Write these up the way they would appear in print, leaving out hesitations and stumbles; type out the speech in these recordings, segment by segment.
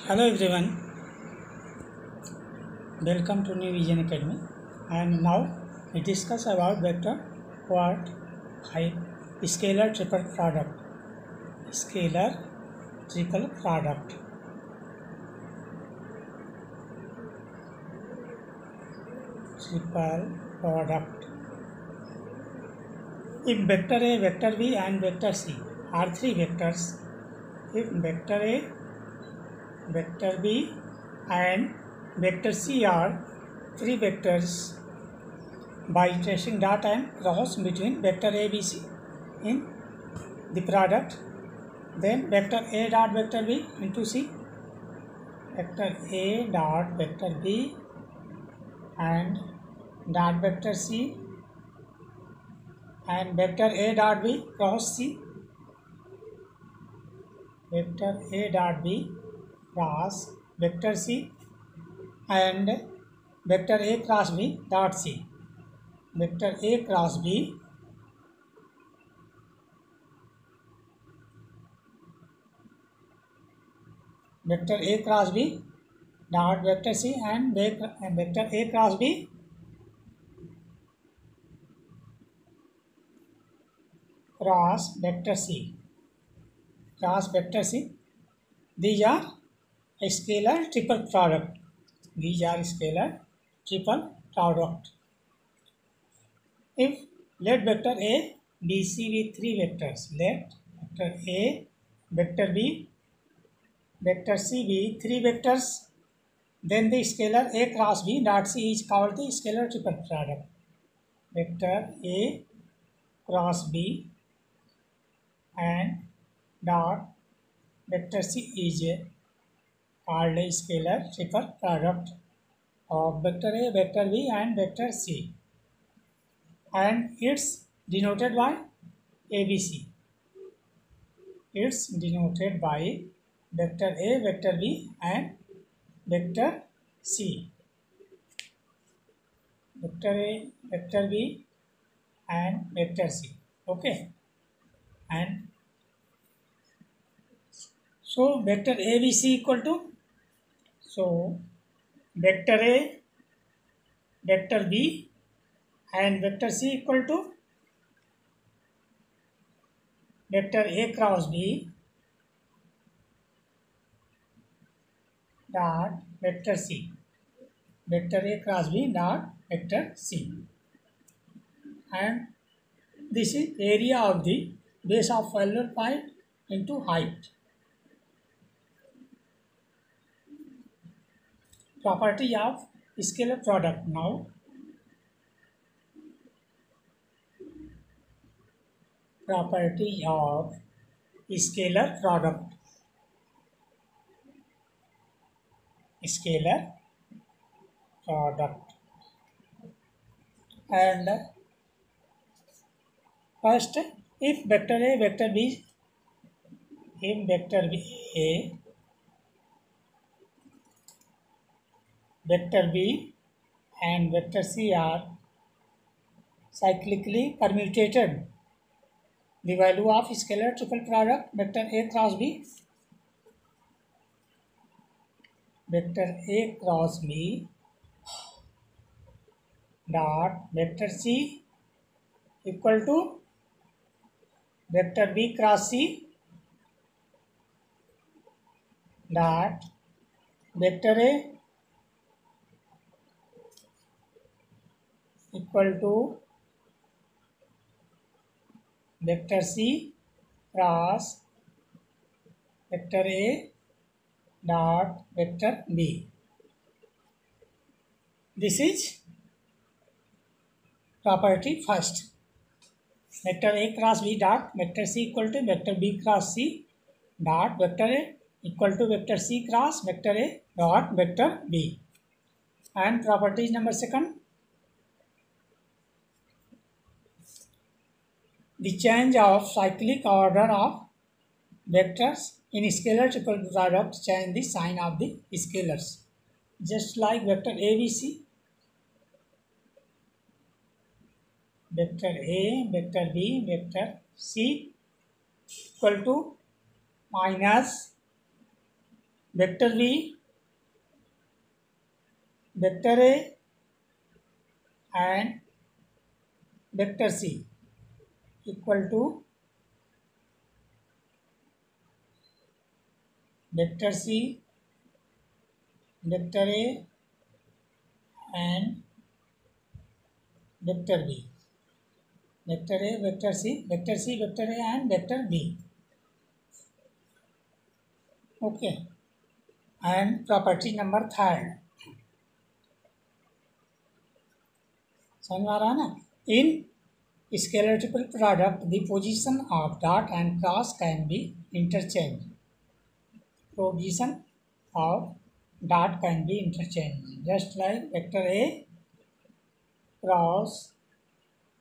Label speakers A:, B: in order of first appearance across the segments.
A: Hello everyone, welcome to New Vision Academy, and now we discuss about vector quad scalar triple product. Scalar triple product. Triple product. If vector A, vector B and vector C are three vectors, if vector A, vector B and vector C are three vectors, by tracing dot and cross between vector A, B, C in the product, then vector A dot vector B into C, vector A dot vector B and dot vector C and vector A dot B cross C, vector A dot B cross vector C and vector A cross B dot C, vector A cross B vector A cross B dot vector C and vector A cross B cross vector C. Cross vector C. These are a scalar triple product. These are scalar triple product. If let vector A, B, C be three vectors, let vector A, vector B, vector C be three vectors, then the scalar A cross B dot C is called the scalar triple product. Vector A cross B and dot vector C is called a scalar triple product of vector A, vector B and vector C, and it's denoted by ABC. It's denoted by vector A, vector B and vector C. Vector A, vector B and vector C. Okay, and so vector ABC equal to, so vector A, vector B and vector C equal to vector A cross B dot vector C, vector A cross B dot vector C, and this is area of the base of failure point into height. Property of scalar product. Now property of scalar product. Scalar product. And first, if vector A, vector B, if vector A, vector B and vector C are cyclically permutated, the value of scalar triple product vector A cross B, vector A cross B dot vector C equal to vector B cross C dot vector A equal to vector C cross vector A dot vector B. This is property first. Vector A cross B dot vector C equal to vector B cross C dot vector A equal to vector C cross vector A dot vector B. And property number second, the change of cyclic order of vectors in scalar triple product change the sign of the scalars, just like vector ABC, vector A, vector B, vector C equal to minus vector v, vector a and vector c equal to vector c, vector a and vector b. Vector a, vector c, vector c, vector a and vector b. Okay. And property number 3rd. समझ में आ रहा है ना? In scalar triple product, the position of dot and cross can be interchanged. Position of dot can be interchanged, just like vector a cross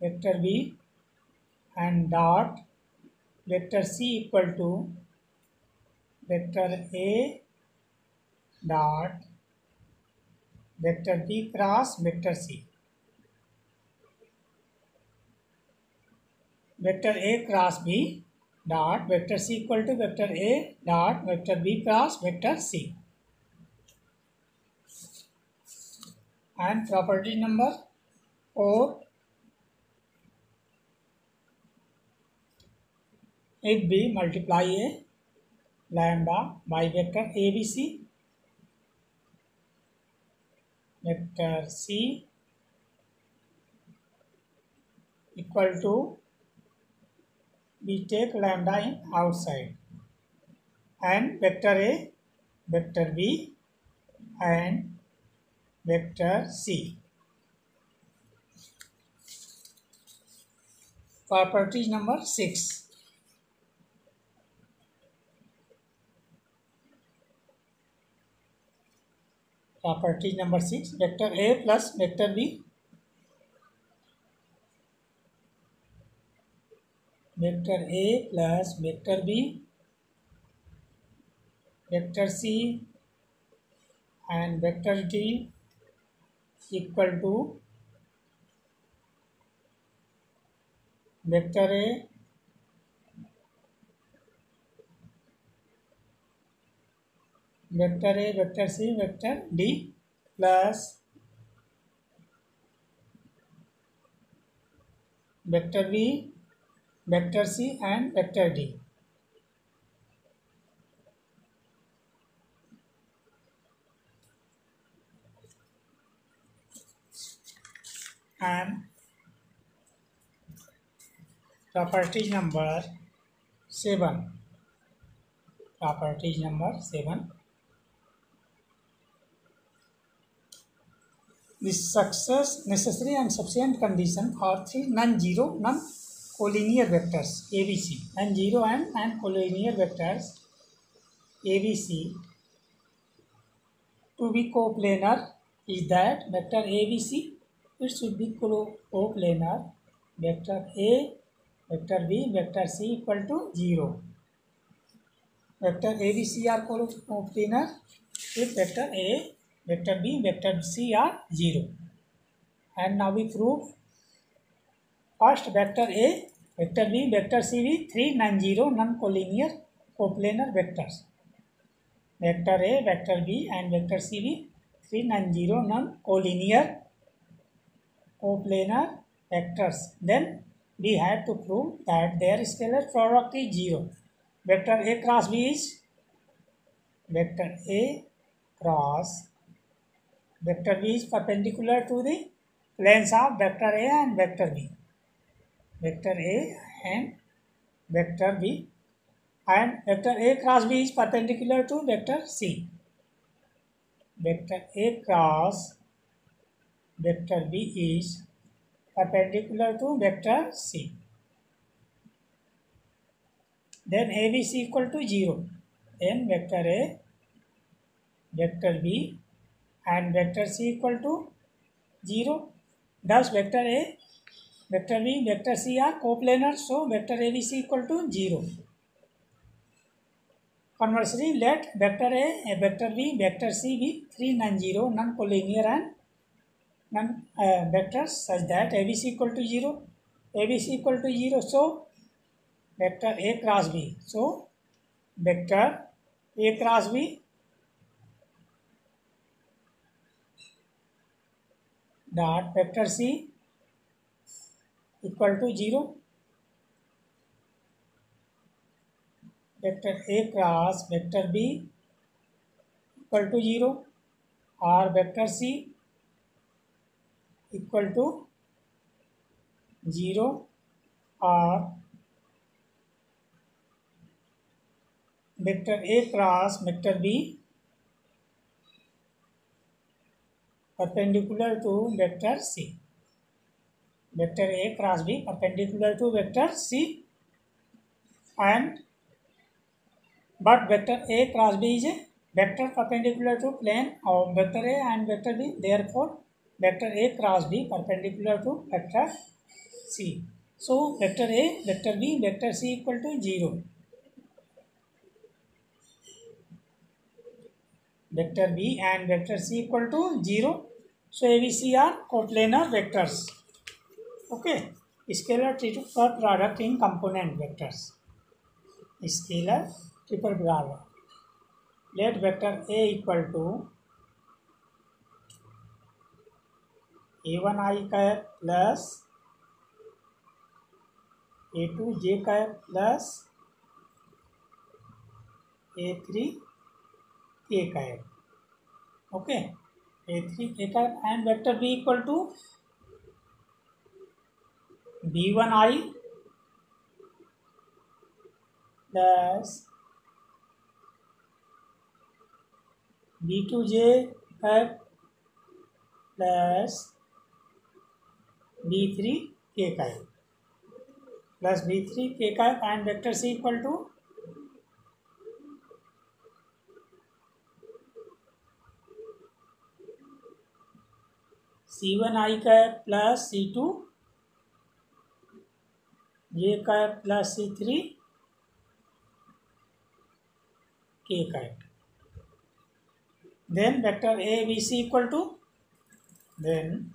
A: vector b and dot vector c equal to vector a dot vector b cross vector c. Vector a cross b dot vector c equal to vector a dot vector b cross vector c. And property number 4, if we multiply a lambda by vector abc, vector c equal to, we take lambda in outside, and vector a, vector b and vector c. Property number 6. Property number 6, vector a plus vector b, vector a plus vector b, vector c and vector d equal to vector a, vector a, vector c, vector d plus vector b, vector c and vector d. And property number 7. Property number 7. The success, necessary and sufficient condition for 3 non-zero, non-collinear vectors ABC, non-zero and non-collinear vectors ABC to be coplanar is that vector ABC, it should be coplanar, vector A, vector B, vector C equal to 0. Vector ABC are coplanar if vector A, vector B, vector C are 0. And now we prove first vector A, vector B, vector C be 3 non-zero, non-collinear coplanar vectors. Vector A, vector B and vector C be 3 non-zero, non-collinear coplanar vectors. Then we have to prove that their scalar product is 0. Vector A cross B is vector A cross vector B is perpendicular to the planes of vector A and vector B. Vector A and vector B, and vector A cross B is perpendicular to vector C. Vector A cross vector B is perpendicular to vector C. Then ABC equal to 0. Then vector A, vector B and vector C equal to 0. Thus vector A, vector B, vector C are coplanar, so vector ABC equal to 0. Conversely, let vector A, vector B, vector C be 3 non-zero, non-collinear and vectors such that ABC equal to 0, ABC equal to 0, so vector A cross B. So vector A cross B dot vector c equal to 0, vector a cross vector b equal to 0, or vector c equal to 0, or vector a cross vector b perpendicular to vector c. Vector a cross b perpendicular to vector c, and but vector a cross b is a vector perpendicular to plane of vector a and vector b. Therefore, vector a cross b perpendicular to vector c. So, vector a, vector b, vector c equal to 0. Vector b and vector c equal to 0. So, ABC are coplanar vectors. Okay. Scalar triple product in component vectors. Scalar triple product. Let vector A equal to a1 I cap plus a2 j cap plus a3 k cap. Okay. a3 k cap, and vector B equal to b1 I plus b2 j cap plus b3 k cap plus b3 k cap, and vector C equal to c1 I cap plus c2 j cap plus c3 k cap. Then vector A B C equal to, then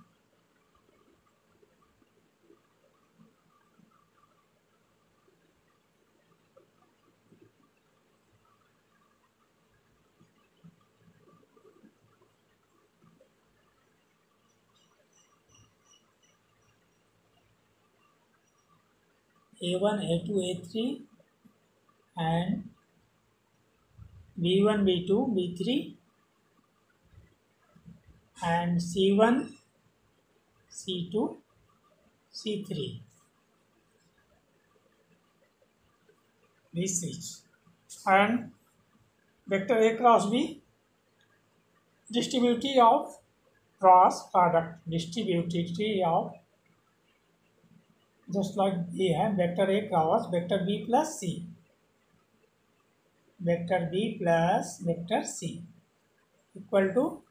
A: a1 a2 a3 and b1 b2 b3 and c1 c2 c3. This is, and vector A cross B distributivity of cross product, distributivity of, just like we have vector A cross vector B plus C, vector B plus vector C equal to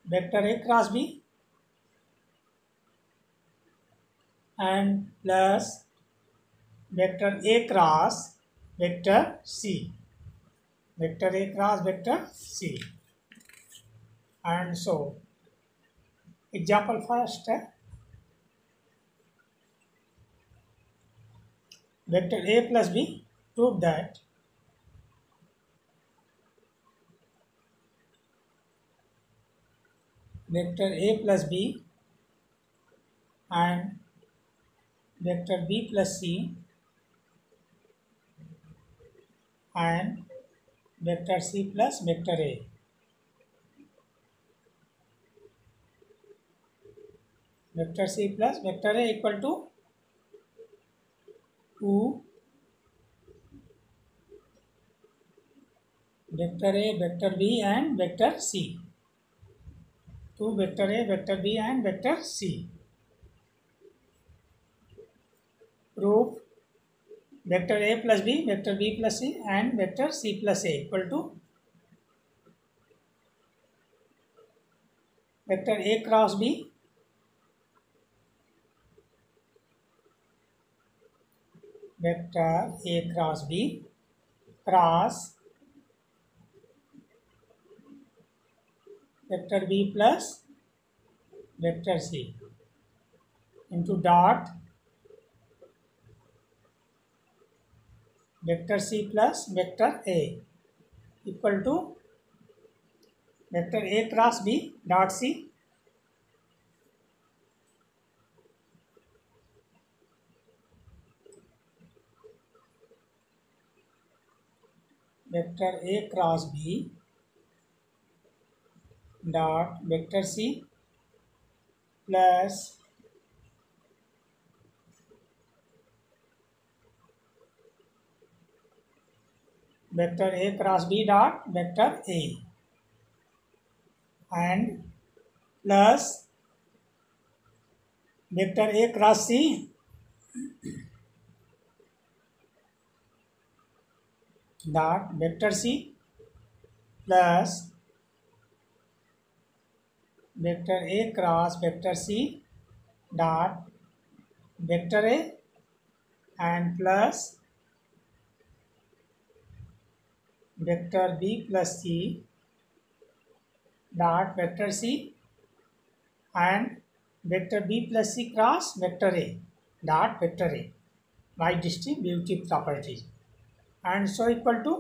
A: vector A cross B and plus vector A cross vector C, vector A cross vector C. And so, example first, vector A plus B, prove that vector A plus B and vector B plus C and vector C plus vector A. Vector C plus vector A equal to 2 vector A, vector B and vector C. 2 vector A, vector B and vector C. Proof vector A plus B, vector B plus C and vector C plus A equal to vector A cross B, vector A cross B cross vector B plus vector C into dot vector C plus vector A equal to vector A cross B dot C vector A cross B dot vector C plus vector A cross B dot vector A and plus vector A cross C dot vector C plus vector A cross vector C dot vector A and plus vector B plus C dot vector C and vector B plus C cross vector A dot vector A by distributive properties and so equal to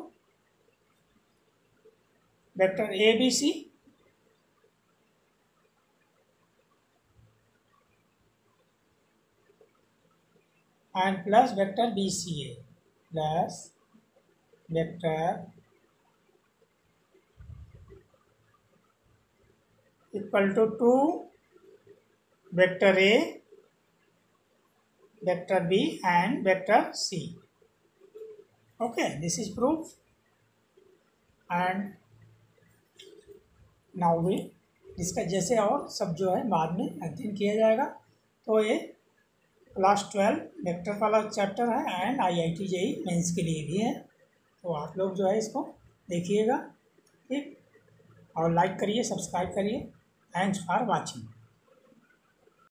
A: vector ABC and plus vector BCA plus vector equal to 2 vector A, vector B and vector C. Okay, this is proof and now we इसका जैसे और सब जो है बाद में अध्ययन किया जाएगा। तो ये क्लास 12 वेक्टर वाला चैप्टर है एंड IIT JEE मेंस के लिए भी है, तो आप लोग जो है इसको देखिएगा, ठीक, और लाइक करिए, सब्सक्राइब करिए। Thanks for watching.